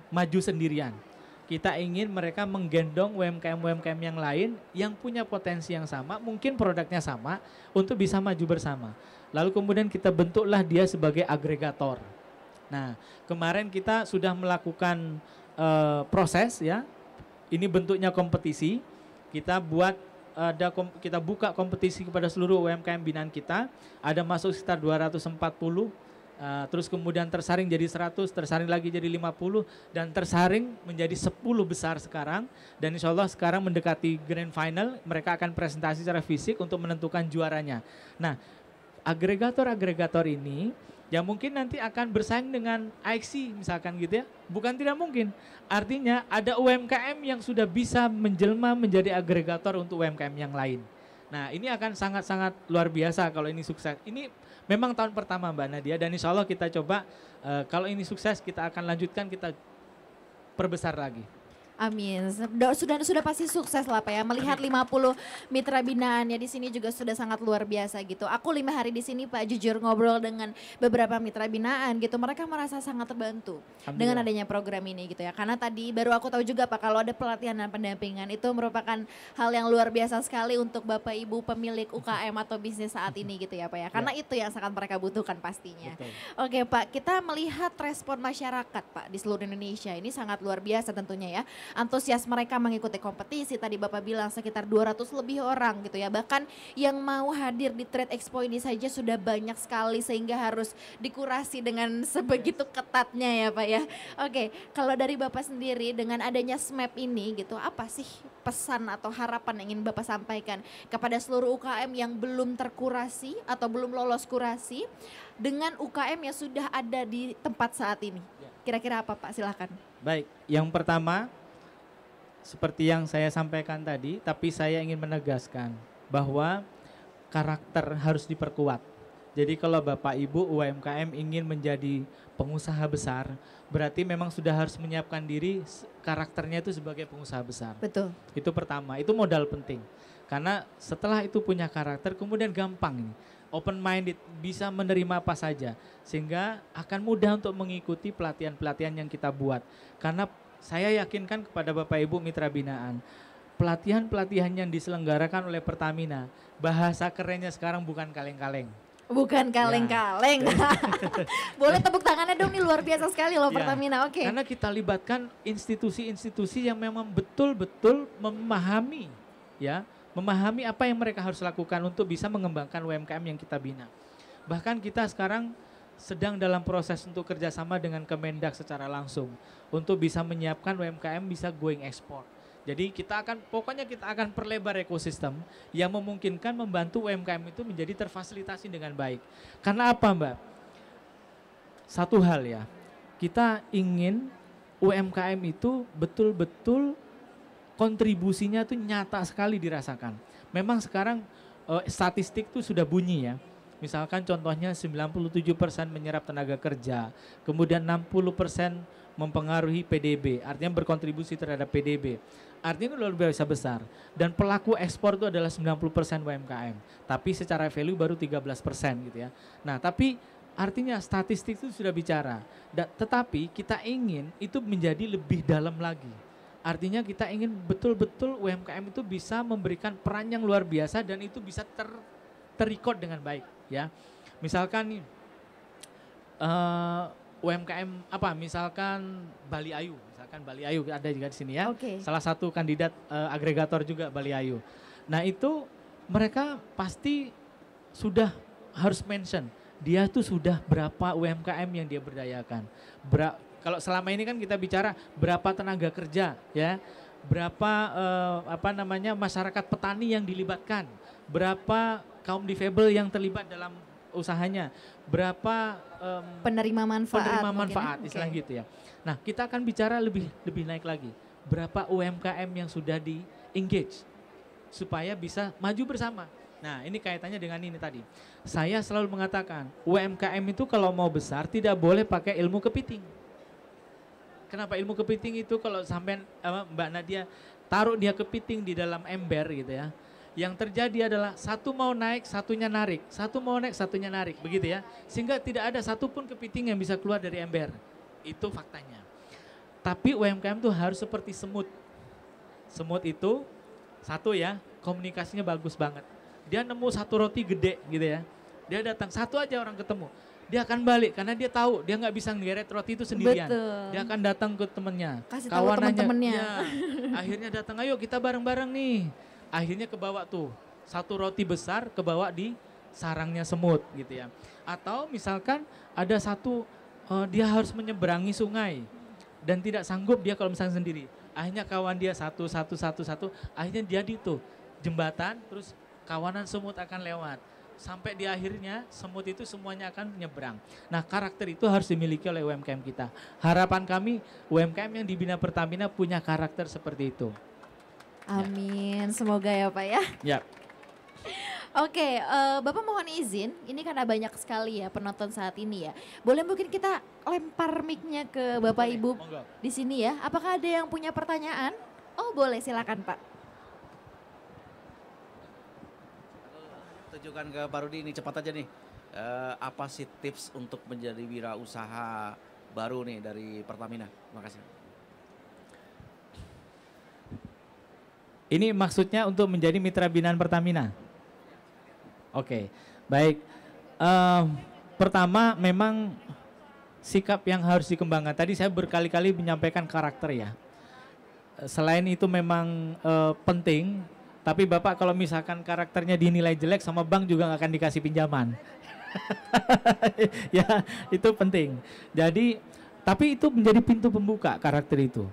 maju sendirian. Kita ingin mereka menggendong UMKM yang lain yang punya potensi yang sama, mungkin produknya sama, untuk bisa maju bersama. Lalu kemudian kita bentuklah dia sebagai agregator. Nah, kemarin kita sudah melakukan proses ya. Ini bentuknya kompetisi. Kita kita buka kompetisi kepada seluruh UMKM binaan kita. Ada masuk sekitar 240. Terus kemudian tersaring jadi 100, tersaring lagi jadi 50, dan tersaring menjadi 10 besar sekarang. Dan insya Allah sekarang mendekati grand final, mereka akan presentasi secara fisik untuk menentukan juaranya. Nah, agregator ini yang mungkin nanti akan bersaing dengan IXC misalkan gitu ya, bukan tidak mungkin. Artinya ada UMKM yang sudah bisa menjelma menjadi agregator untuk UMKM yang lain. Nah, ini akan sangat-sangat luar biasa kalau ini sukses. Ini memang tahun pertama Mbak Nadia, dan insya Allah kita coba kalau ini sukses kita akan lanjutkan, kita perbesar lagi. Amin. Sudah pasti sukses lah Pak ya. Melihat 50 mitra binaannya di sini juga sudah sangat luar biasa gitu. Aku 5 hari di sini Pak, jujur ngobrol dengan beberapa mitra binaan gitu. Mereka merasa sangat terbantu dengan adanya program ini gitu ya. Karena tadi baru aku tahu juga Pak, kalau ada pelatihan dan pendampingan itu merupakan hal yang luar biasa sekali untuk Bapak Ibu pemilik UKM atau bisnis saat ini gitu ya Pak ya. Karena itu yang sangat mereka butuhkan pastinya. Betul. Oke Pak, kita melihat respon masyarakat Pak di seluruh Indonesia ini sangat luar biasa tentunya ya. Antusias mereka mengikuti kompetisi, tadi Bapak bilang sekitar 200 lebih orang gitu ya. Bahkan yang mau hadir di Trade Expo ini saja sudah banyak sekali sehingga harus dikurasi dengan sebegitu ketatnya ya Pak ya. Oke, kalau dari Bapak sendiri dengan adanya SMAP ini gitu, apa sih pesan atau harapan yang ingin Bapak sampaikan kepada seluruh UKM yang belum terkurasi atau belum lolos kurasi dengan UKM yang sudah ada di tempat saat ini? Kira-kira apa Pak? Silahkan. Baik, yang pertama seperti yang saya sampaikan tadi, tapi saya ingin menegaskan bahwa karakter harus diperkuat. Jadi kalau Bapak Ibu UMKM ingin menjadi pengusaha besar, berarti memang sudah harus menyiapkan diri karakternya itu sebagai pengusaha besar. Betul. Itu pertama, itu modal penting. Karena setelah itu punya karakter, kemudian gampang ini. Open minded, bisa menerima apa saja. Sehingga akan mudah untuk mengikuti pelatihan-pelatihan yang kita buat. Karena saya yakinkan kepada Bapak Ibu mitra binaan, pelatihan-pelatihan yang diselenggarakan oleh Pertamina, bahasa kerennya sekarang bukan kaleng-kaleng. Bukan kaleng-kaleng. Ya. Boleh tepuk tangannya dong, nih luar biasa sekali loh ya, Pertamina. Oke. Karena kita libatkan institusi-institusi yang memang betul-betul memahami apa yang mereka harus lakukan untuk bisa mengembangkan UMKM yang kita bina. Bahkan kita sekarang sedang dalam proses untuk kerjasama dengan Kemendak secara langsung untuk bisa menyiapkan UMKM bisa going export. Jadi kita akan perlebar ekosistem yang memungkinkan membantu UMKM itu menjadi terfasilitasi dengan baik. Karena apa Mbak? Satu hal ya, kita ingin UMKM itu betul-betul kontribusinya itu nyata sekali dirasakan. Memang sekarang statistik itu sudah bunyi ya. Misalkan contohnya 97% menyerap tenaga kerja, kemudian 60% mempengaruhi PDB, artinya berkontribusi terhadap PDB. Artinya luar biasa besar. Dan pelaku ekspor itu adalah 90% UMKM, tapi secara value baru 13% gitu ya. Nah, tapi artinya statistik itu sudah bicara. Tetapi kita ingin itu menjadi lebih dalam lagi. Artinya kita ingin betul-betul UMKM itu bisa memberikan peran yang luar biasa dan itu bisa terrecord dengan baik ya. Misalkan nih UMKM misalkan Bali Ayu ada juga di sini ya. Okay. Salah satu kandidat agregator juga Bali Ayu. Nah, itu mereka pasti sudah harus mention dia tuh sudah berapa UMKM yang dia berdayakan. Kalau selama ini kan kita bicara berapa tenaga kerja ya, berapa masyarakat petani yang dilibatkan, berapa kaum difabel yang terlibat dalam usahanya, berapa penerima manfaat istilah gitu ya. Nah, kita akan bicara lebih naik lagi. Berapa UMKM yang sudah di engage supaya bisa maju bersama. Nah, ini kaitannya dengan ini tadi. Saya selalu mengatakan, UMKM itu kalau mau besar tidak boleh pakai ilmu kepiting. Kenapa ilmu kepiting itu kalau sampai Mbak Nadia taruh dia kepiting di dalam ember gitu ya. Yang terjadi adalah satu mau naik, satunya narik. Satu mau naik, satunya narik. Begitu ya. Sehingga tidak ada satupun kepiting yang bisa keluar dari ember. Itu faktanya. Tapi UMKM itu harus seperti semut. Semut itu satu ya, komunikasinya bagus banget. Dia nemu satu roti gede gitu ya. Dia datang, satu aja orang ketemu. Dia akan balik karena dia tahu dia nggak bisa ngeret roti itu sendirian. Betul. Dia akan datang ke temannya, kasih tahu teman-temannya. Ya, akhirnya datang, ayo kita bareng-bareng nih. Akhirnya kebawa tuh satu roti besar kebawa di sarangnya semut gitu ya. Atau misalkan ada satu dia harus menyeberangi sungai dan tidak sanggup dia kalau misalnya sendiri. Akhirnya kawan dia satu, akhirnya jadi tuh jembatan, terus kawanan semut akan lewat. Sampai di akhirnya semut itu semuanya akan menyeberang. Nah, karakter itu harus dimiliki oleh UMKM kita. Harapan kami UMKM yang dibina Pertamina punya karakter seperti itu. Amin, semoga ya Pak ya. Ya. Oke, Bapak mohon izin, ini karena banyak sekali ya penonton saat ini ya. Boleh mungkin kita lempar mic-nya ke Bapak Boleh, Ibu monggo. di sini ya. Apakah ada yang punya pertanyaan? Oh boleh, silakan Pak. Tujukan ke Pak Rudi ini cepat aja nih. Apa sih tips untuk menjadi wirausaha baru nih dari Pertamina? Terima kasih. Ini maksudnya untuk menjadi mitra binaan Pertamina? Oke, baik. Pertama memang sikap yang harus dikembangkan. Tadi saya berkali-kali menyampaikan karakter ya. Selain itu memang penting. Tapi Bapak kalau misalkan karakternya dinilai jelek sama bank juga nggak akan dikasih pinjaman. Ya itu penting. Jadi tapi itu menjadi pintu pembuka karakter itu.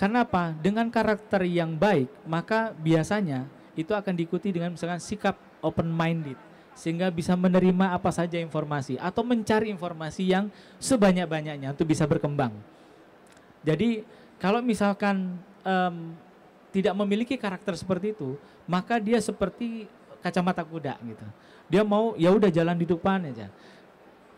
Karena apa? Dengan karakter yang baik maka biasanya itu akan diikuti dengan misalkan sikap open minded. Sehingga bisa menerima apa saja informasi atau mencari informasi yang sebanyak-banyaknya untuk bisa berkembang. Jadi kalau misalkan tidak memiliki karakter seperti itu, maka dia seperti kacamata kuda gitu. Dia mau ya udah jalan di depan aja.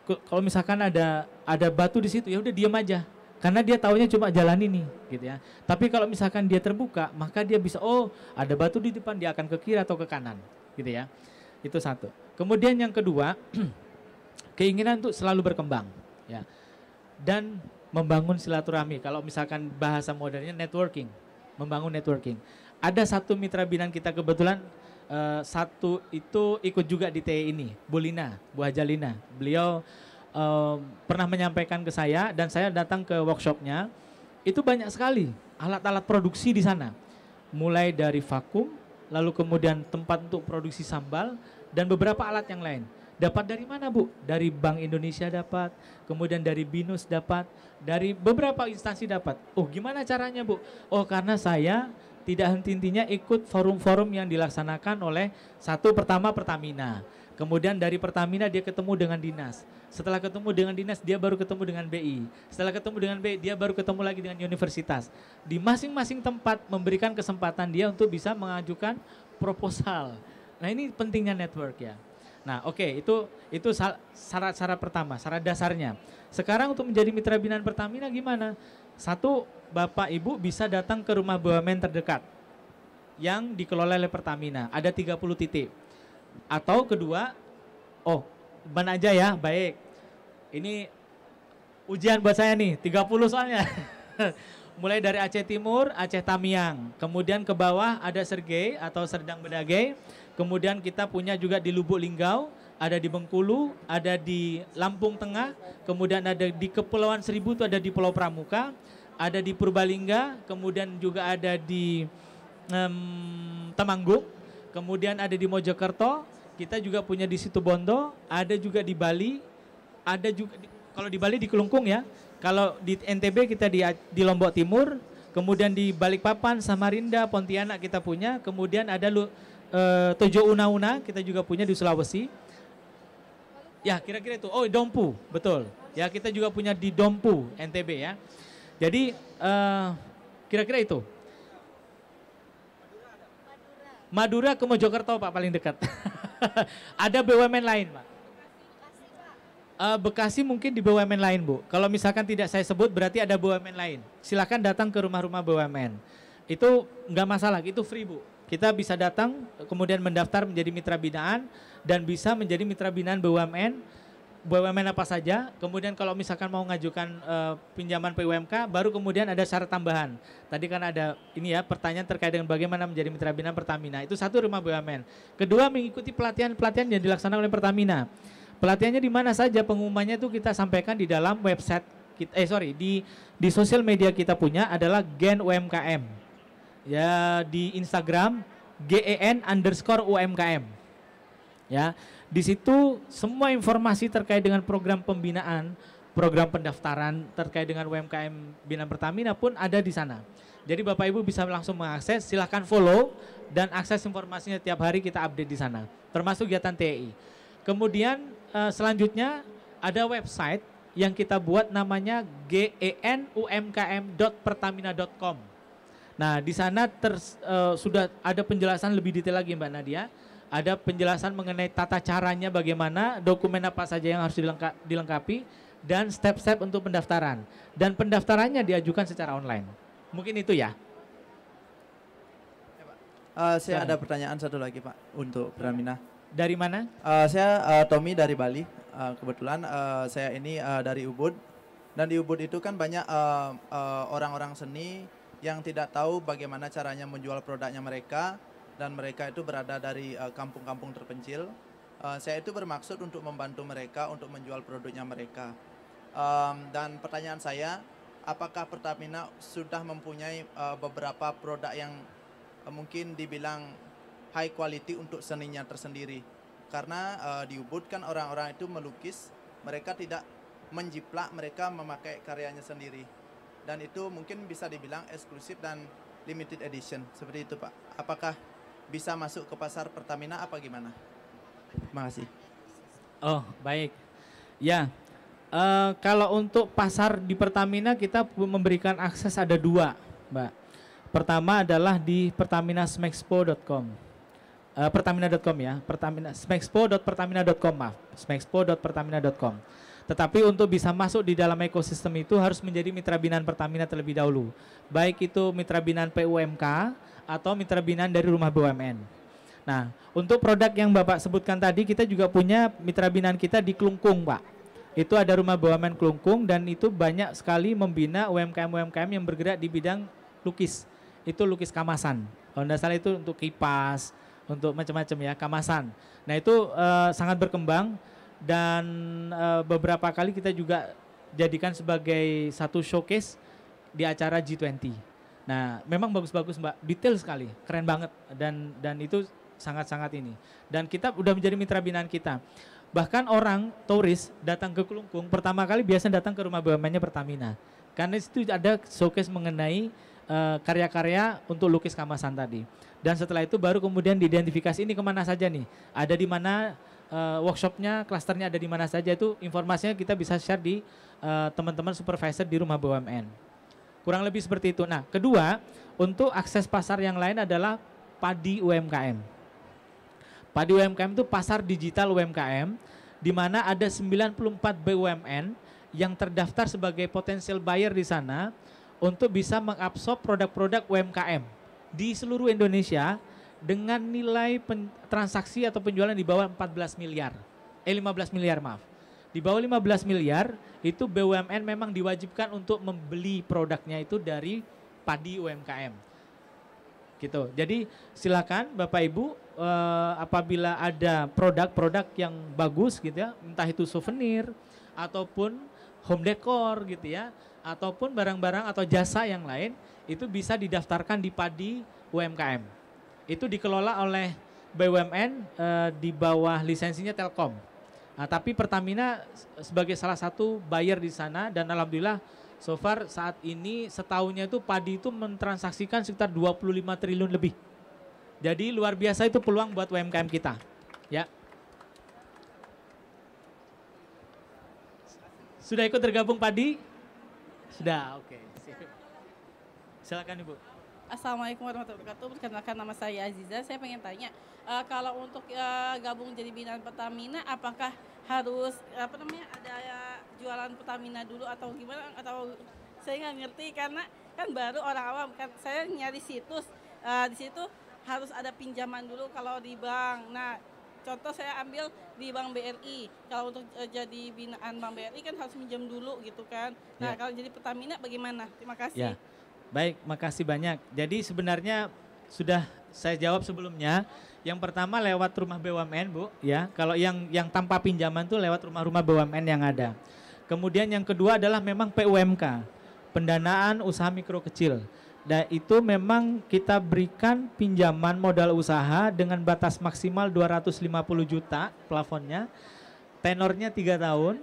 Kalau misalkan ada batu di situ ya udah diam aja. Karena dia taunya cuma jalan ini gitu ya. Tapi kalau misalkan dia terbuka, maka dia bisa ada batu di depan, dia akan ke kiri atau ke kanan gitu ya. Itu satu. Kemudian yang kedua, keinginan untuk selalu berkembang ya. Dan membangun silaturahmi. Kalau misalkan bahasa modernnya networking. Membangun networking. Ada satu mitra binaan kita kebetulan satu itu ikut juga di TE ini, Bu Hajalina. Beliau pernah menyampaikan ke saya dan saya datang ke workshopnya. Itu banyak sekali alat-alat produksi di sana. Mulai dari vakum, lalu kemudian tempat untuk produksi sambal dan beberapa alat yang lain. Dapat dari mana Bu? Dari Bank Indonesia dapat, kemudian dari BINUS dapat, dari beberapa instansi dapat. Gimana caranya Bu? Karena saya tidak henti-hentinya ikut forum-forum yang dilaksanakan oleh pertama Pertamina. Kemudian dari Pertamina dia ketemu dengan dinas. Setelah ketemu dengan dinas dia baru ketemu dengan BI. Setelah ketemu dengan BI dia baru ketemu lagi dengan universitas. Di masing-masing tempat memberikan kesempatan dia untuk bisa mengajukan proposal. Nah ini pentingnya network ya. Nah itu syarat-syarat pertama, syarat dasarnya. Sekarang untuk menjadi mitra binaan Pertamina gimana? Satu, Bapak Ibu bisa datang ke rumah BUMN terdekat yang dikelola oleh Pertamina. Ada 30 titik. Atau kedua, ban aja ya, baik. Ini ujian buat saya nih, 30 soalnya. Mulai dari Aceh Timur, Aceh Tamiang. Kemudian ke bawah ada Sergei atau Serdang Bedagai. Kemudian kita punya juga di Lubuk Linggau, ada di Bengkulu, ada di Lampung Tengah, kemudian ada di Kepulauan Seribu itu ada di Pulau Pramuka, ada di Purbalingga, kemudian juga ada di Temanggung, kemudian ada di Mojokerto, kita juga punya di Situbondo, ada juga di Bali, ada juga kalau di Bali di Kelungkung ya, kalau di NTB kita di Lombok Timur, Kemudian di Balikpapan, Samarinda, Pontianak kita punya. Kemudian ada Tojo Una-Una kita juga punya di Sulawesi. Ya kira-kira itu. Oh Dompu, betul. Ya kita juga punya di Dompu, NTB ya. Jadi kira-kira itu. Madura ke Mojokerto Pak paling dekat. Ada BUMN lain Pak. Bekasi mungkin di BUMN lain Bu. Kalau misalkan tidak saya sebut berarti ada BUMN lain. Silakan datang ke rumah-rumah BUMN. Itu nggak masalah, itu free Bu. Kita bisa datang kemudian mendaftar menjadi mitra binaan dan bisa menjadi mitra binaan BUMN. BUMN apa saja. Kemudian kalau misalkan mau mengajukan pinjaman PUMK, baru kemudian ada syarat tambahan. Tadi kan ada ini ya pertanyaan terkait dengan bagaimana menjadi mitra binaan Pertamina. Itu satu rumah BUMN. Kedua mengikuti pelatihan-pelatihan yang dilaksanakan oleh Pertamina. Pelatihannya di mana saja, pengumumannya itu kita sampaikan di dalam website kita, di sosial media kita punya adalah Gen UMKM. Ya di Instagram GEN_UMKM. Ya, di situ semua informasi terkait dengan program pembinaan, program pendaftaran terkait dengan UMKM binaan Pertamina pun ada di sana. Jadi Bapak Ibu bisa langsung mengakses, silahkan follow dan akses informasinya tiap hari kita update di sana, termasuk kegiatan TEI. Kemudian selanjutnya ada website yang kita buat namanya genumkm.pertamina.com. Nah di sana sudah ada penjelasan lebih detail lagi Mbak Nadia. Ada penjelasan mengenai tata caranya bagaimana, dokumen apa saja yang harus dilengkapi, dan step-step untuk pendaftaran. Dan pendaftarannya diajukan secara online. Mungkin itu ya. Saya ada pertanyaan satu lagi Pak untuk Pertamina. Dari mana? Saya Tommy dari Bali. Kebetulan saya ini dari Ubud. Dan di Ubud itu kan banyak orang-orang seni yang tidak tahu bagaimana caranya menjual produknya mereka. Dan mereka itu berada dari kampung-kampung terpencil. Saya itu bermaksud untuk membantu mereka untuk menjual produknya mereka. Dan pertanyaan saya, apakah Pertamina sudah mempunyai beberapa produk yang mungkin dibilang high quality untuk seninya tersendiri? Karena di Ubud kan orang-orang itu melukis, mereka tidak menjiplak, mereka memakai karyanya sendiri. Dan itu mungkin bisa dibilang eksklusif dan limited edition, seperti itu Pak. Apakah bisa masuk ke pasar Pertamina apa gimana? Terima kasih. Oh baik. Ya, kalau untuk pasar di Pertamina kita memberikan akses ada dua Mbak. Pertama adalah di pertaminasmexpo.com. Pertamina.com ya, smexpo.pertamina.com maaf, smexpo.pertamina.com. Tetapi untuk bisa masuk di dalam ekosistem itu harus menjadi mitra binaan Pertamina terlebih dahulu. Baik itu mitra binaan PUMK atau mitra binaan dari rumah BUMN. Nah, untuk produk yang Bapak sebutkan tadi kita juga punya mitra binaan kita di Klungkung Pak. Itu ada rumah BUMN Klungkung dan itu banyak sekali membina UMKM-UMKM yang bergerak di bidang lukis. Itu lukis kamasan. Kalau tidak salah itu untuk kipas, untuk macam-macam ya, kamasan. Nah itu sangat berkembang dan beberapa kali kita juga jadikan sebagai satu showcase di acara G20. Nah memang bagus-bagus Mbak, detail sekali, keren banget dan itu sangat-sangat ini. Dan kita udah menjadi mitra binaan kita. Bahkan orang turis datang ke Klungkung pertama kali biasanya datang ke rumah BUMN-nya Pertamina. Karena itu ada showcase mengenai karya-karya untuk lukis kamasan tadi. Dan setelah itu baru kemudian diidentifikasi ini kemana saja nih. Ada di mana workshopnya, klasternya ada di mana saja, itu informasinya kita bisa share di teman-teman supervisor di rumah BUMN. Kurang lebih seperti itu. Nah kedua, untuk akses pasar yang lain adalah padi UMKM. Padi UMKM itu pasar digital UMKM di mana ada 94 BUMN yang terdaftar sebagai potensial buyer di sana untuk bisa mengabsorb produk-produk UMKM di seluruh Indonesia dengan nilai transaksi atau penjualan di bawah 15 miliar maaf. Di bawah 15 miliar itu BUMN memang diwajibkan untuk membeli produknya itu dari padi UMKM. Gitu. Jadi silakan Bapak Ibu apabila ada produk-produk yang bagus gitu ya, entah itu souvenir ataupun home decor gitu ya, ataupun barang-barang atau jasa yang lain itu bisa didaftarkan di padi UMKM. Itu dikelola oleh BUMN di bawah lisensinya Telkom. Nah, tapi Pertamina sebagai salah satu buyer di sana dan alhamdulillah So far saat ini setahunnya itu padi itu mentransaksikan sekitar 25 triliun lebih. Jadi luar biasa itu peluang buat UMKM kita. Ya. Sudah ikut tergabung padi? Sudah, oke. Silakan Ibu. Assalamualaikum warahmatullahi wabarakatuh. Perkenalkan nama saya Aziza. Saya pengen tanya, kalau untuk gabung jadi binaan Pertamina, apakah harus ada jualan Pertamina dulu atau gimana? Atau saya nggak ngerti karena kan baru orang awam. Kan saya nyari situs di situ harus ada pinjaman dulu kalau di bank. Nah, contoh saya ambil di Bank BRI. Kalau untuk jadi binaan Bank BRI kan harus minjam dulu gitu kan. Nah, kalau jadi Pertamina bagaimana? Terima kasih. Ya. Baik, makasih banyak. Jadi sebenarnya sudah saya jawab sebelumnya. Yang pertama lewat rumah BUMN, Bu, ya. Kalau yang tanpa pinjaman tuh lewat rumah-rumah BUMN yang ada. Kemudian yang kedua adalah memang PUMK, pendanaan usaha mikro kecil. Dan itu memang kita berikan pinjaman modal usaha dengan batas maksimal 250 juta plafonnya. Tenornya 3 tahun.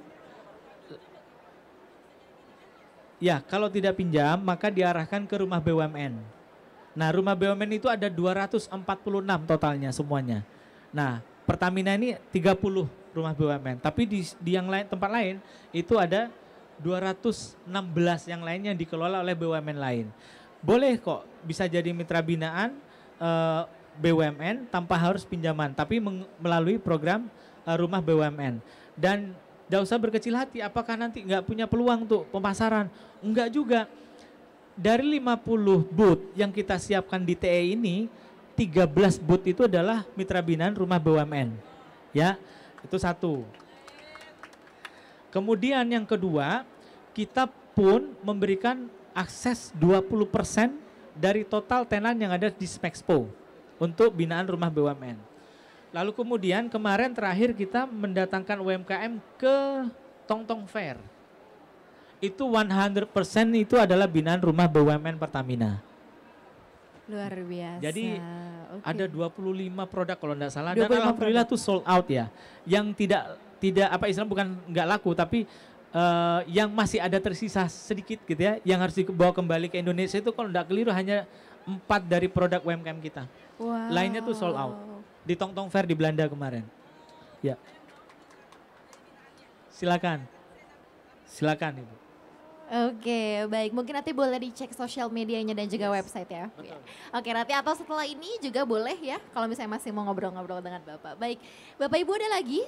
Ya, kalau tidak pinjam maka diarahkan ke rumah BUMN. Nah, rumah BUMN itu ada 246 totalnya semuanya. Nah, Pertamina ini 30 rumah BUMN, tapi di yang lain tempat lain itu ada 216 yang lainnya dikelola oleh BUMN lain. Boleh kok bisa jadi mitra binaan BUMN tanpa harus pinjaman, tapi melalui program rumah BUMN. Dan tidak usah berkecil hati, apakah nanti nggak punya peluang tuh pemasaran? Enggak juga. Dari 50 booth yang kita siapkan di TE ini, 13 booth itu adalah mitra binaan rumah BUMN. Ya, itu satu. Kemudian yang kedua, kita pun memberikan akses 20% dari total tenan yang ada di Smexpo untuk binaan rumah BUMN. Lalu kemudian kemarin terakhir kita mendatangkan UMKM ke Tongtong Fair. Itu 100% itu adalah binaan rumah BUMN Pertamina. Luar biasa. Jadi ada 25 produk kalau tidak salah, 25 dan alhamdulillah produk. tuh sold out ya. Yang tidak apa istilah bukan nggak laku, tapi yang masih ada tersisa sedikit gitu ya, yang harus dibawa kembali ke Indonesia itu kalau tidak keliru hanya 4 dari produk UMKM kita. Wow. Lainnya tuh sold out. Di Tongtong Fair di Belanda kemarin. Ya. Silakan. Silakan Ibu. Oke, baik. Mungkin nanti boleh dicek sosial medianya dan juga website ya. Betul. Oke, nanti atau setelah ini juga boleh ya kalau misalnya masih mau ngobrol-ngobrol dengan Bapak. Baik, Bapak Ibu ada lagi?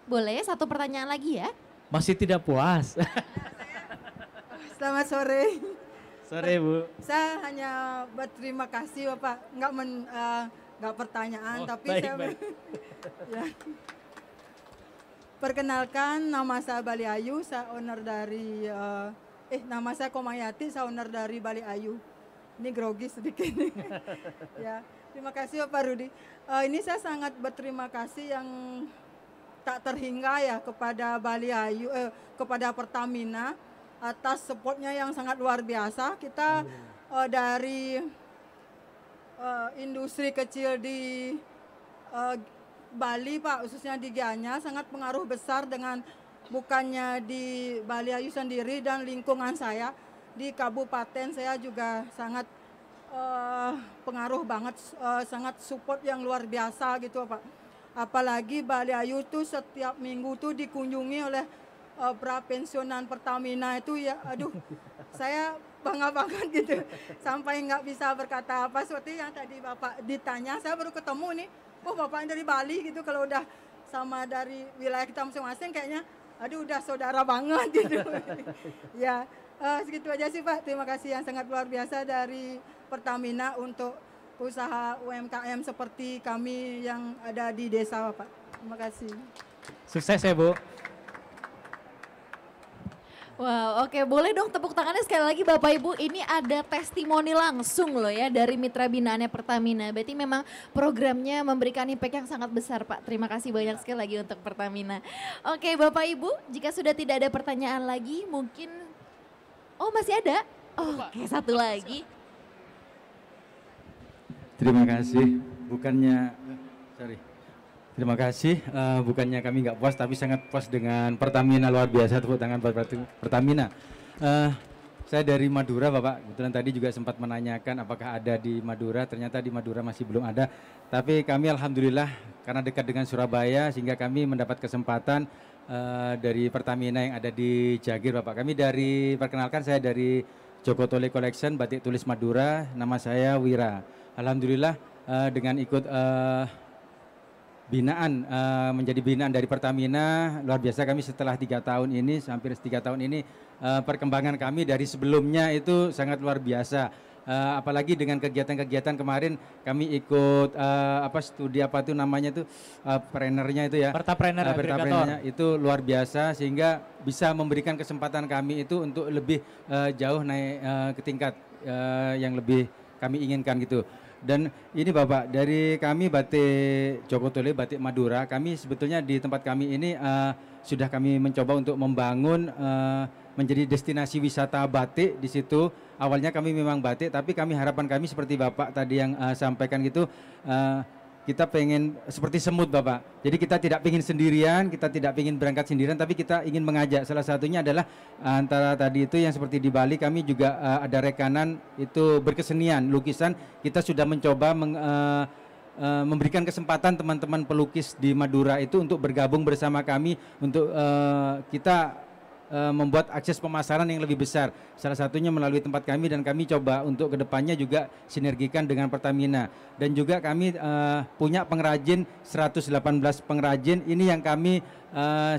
Boleh, satu pertanyaan lagi ya. Masih tidak puas. Selamat sore. Sore Bu. Saya hanya berterima kasih Bapak, nggak pertanyaan, Oh, tapi baik, saya baik. ya. Perkenalkan, nama saya Bali Ayu, saya owner dari nama saya Komayati, saya owner dari Bali Ayu. Ini grogi sedikit. Ya, terima kasih Bapak Rudi. Ini saya sangat berterima kasih yang tak terhingga ya kepada Bali Ayu, kepada Pertamina atas supportnya yang sangat luar biasa. Kita dari industri kecil di Bali Pak, khususnya di Gianyar sangat pengaruh besar dengan bukannya di Bali Ayu sendiri dan lingkungan saya di kabupaten saya juga sangat pengaruh banget, sangat support yang luar biasa gitu Pak. Apalagi Bali Ayu tuh setiap minggu tuh dikunjungi oleh prapensiunan Pertamina itu ya, aduh saya bangga banget gitu, sampai nggak bisa berkata apa. Seperti yang tadi Bapak ditanya, saya baru ketemu nih, oh Bapak dari Bali gitu, kalau udah sama dari wilayah kita masing-masing kayaknya, aduh udah saudara banget gitu. Ya, segitu aja sih Pak, terima kasih yang sangat luar biasa dari Pertamina untuk usaha UMKM seperti kami yang ada di desa Pak. Terima kasih. Sukses ya Bu. Wow, oke, boleh dong tepuk tangannya sekali lagi Bapak Ibu. Ini ada testimoni langsung loh ya dari mitra binaannya Pertamina. Berarti memang programnya memberikan impact yang sangat besar Pak. Terima kasih banyak sekali lagi untuk Pertamina. Oke Bapak Ibu, jika sudah tidak ada pertanyaan lagi mungkin, oh masih ada? Oke, satu lagi. Terima kasih. Bukannya, sorry. Terima kasih. Bukannya kami nggak puas, tapi sangat puas dengan Pertamina, luar biasa. Tepuk tangan buat Pertamina. Saya dari Madura, Bapak. Kebetulan tadi juga sempat menanyakan apakah ada di Madura. Ternyata di Madura masih belum ada. Tapi kami alhamdulillah karena dekat dengan Surabaya sehingga kami mendapat kesempatan dari Pertamina yang ada di Jagir, Bapak. Perkenalkan saya dari Joko Tole Collection Batik Tulis Madura. Nama saya Wira. Alhamdulillah dengan ikut menjadi binaan dari Pertamina, luar biasa. Kami setelah 3 tahun ini, hampir 3 tahun ini, perkembangan kami dari sebelumnya itu sangat luar biasa. Apalagi dengan kegiatan-kegiatan kemarin kami ikut studi apa itu namanya itu trainernya itu ya, Pertaprenernya itu luar biasa sehingga bisa memberikan kesempatan kami itu untuk lebih jauh naik ke tingkat yang lebih kami inginkan gitu. Dan ini Bapak, dari kami Batik Joko Tole, Batik Madura, kami sebetulnya di tempat kami ini sudah kami mencoba untuk membangun menjadi destinasi wisata batik di situ. Awalnya kami memang batik, tapi harapan kami seperti Bapak tadi yang sampaikan gitu, kita pengen seperti semut Bapak. Jadi kita tidak ingin sendirian, kita tidak ingin berangkat sendirian, tapi kita ingin mengajak. Salah satunya adalah antara tadi itu yang seperti di Bali, kami juga ada rekanan itu berkesenian, lukisan. Kita sudah mencoba memberikan kesempatan teman-teman pelukis di Madura itu untuk bergabung bersama kami untuk kita membuat akses pemasaran yang lebih besar. Salah satunya melalui tempat kami, dan kami coba untuk kedepannya juga sinergikan dengan Pertamina. Dan juga kami punya pengrajin 118 pengrajin. Ini yang kami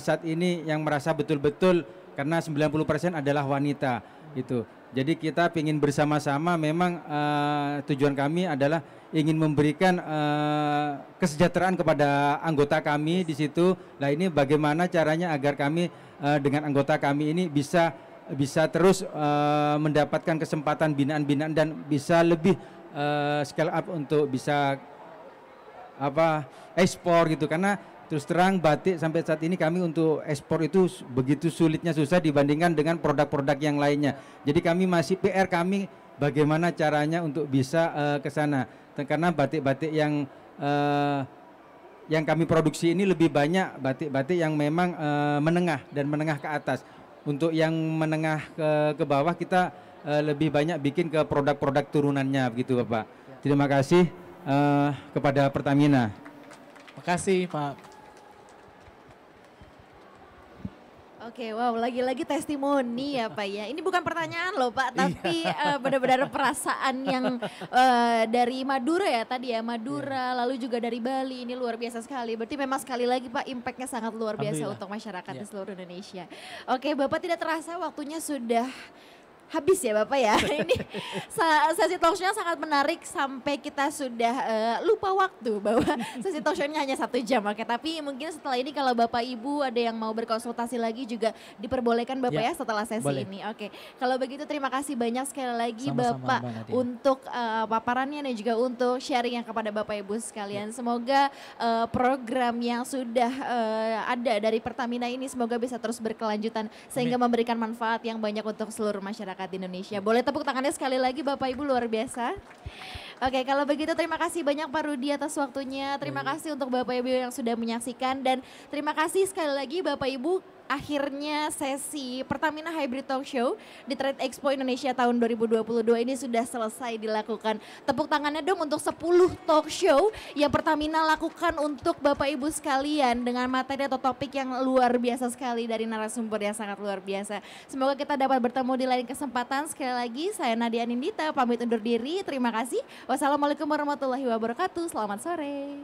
saat ini yang merasa betul-betul, karena 90% adalah wanita itu. Jadi kita ingin bersama-sama, memang tujuan kami adalah ingin memberikan kesejahteraan kepada anggota kami di situ. Nah, ini bagaimana caranya agar kami dengan anggota kami ini bisa terus mendapatkan kesempatan binaan-binaan dan bisa lebih scale up untuk bisa ekspor gitu. Karena terus terang batik sampai saat ini kami untuk ekspor itu begitu sulitnya, susah dibandingkan dengan produk-produk yang lainnya. Jadi kami masih PR kami bagaimana caranya untuk bisa ke sana. Karena batik-batik yang kami produksi ini lebih banyak batik-batik yang memang menengah dan menengah ke atas. Untuk yang menengah ke bawah kita lebih banyak bikin ke produk-produk turunannya begitu Bapak. Terima kasih kepada Pertamina. Makasih Pak. Oke, wow, lagi-lagi testimoni ya Pak ya. Ini bukan pertanyaan loh Pak, tapi benar-benar perasaan yang dari Madura ya tadi ya, Madura, lalu juga dari Bali, ini luar biasa sekali. Berarti memang sekali lagi Pak, impactnya sangat luar biasa untuk masyarakat di seluruh Indonesia. Oke, Bapak tidak terasa waktunya sudah habis ya Bapak ya. Ini sesi talk show sangat menarik sampai kita sudah lupa waktu bahwa sesi talk show-nya hanya 1 jam. Oke, tapi mungkin setelah ini kalau Bapak Ibu ada yang mau berkonsultasi lagi juga diperbolehkan Bapak ya setelah sesi ini. Oke, kalau begitu terima kasih banyak sekali lagi Bapak untuk paparannya dan juga untuk sharingnya kepada Bapak Ibu sekalian. Semoga program yang sudah ada dari Pertamina ini semoga bisa terus berkelanjutan sehingga memberikan manfaat yang banyak untuk seluruh masyarakat di Indonesia. Boleh tepuk tangannya sekali lagi Bapak Ibu, luar biasa. Oke, kalau begitu terima kasih banyak Pak Rudi atas waktunya. Terima kasih untuk Bapak Ibu yang sudah menyaksikan, dan terima kasih sekali lagi Bapak Ibu. Akhirnya sesi Pertamina Hybrid Talk Show di Trade Expo Indonesia tahun 2022 ini sudah selesai dilakukan. Tepuk tangannya dong untuk 10 talk show yang Pertamina lakukan untuk Bapak Ibu sekalian dengan materi atau topik yang luar biasa sekali dari narasumber yang sangat luar biasa. Semoga kita dapat bertemu di lain kesempatan. Sekali lagi saya Nadia Nindita pamit undur diri. Terima kasih. Wassalamualaikum warahmatullahi wabarakatuh. Selamat sore.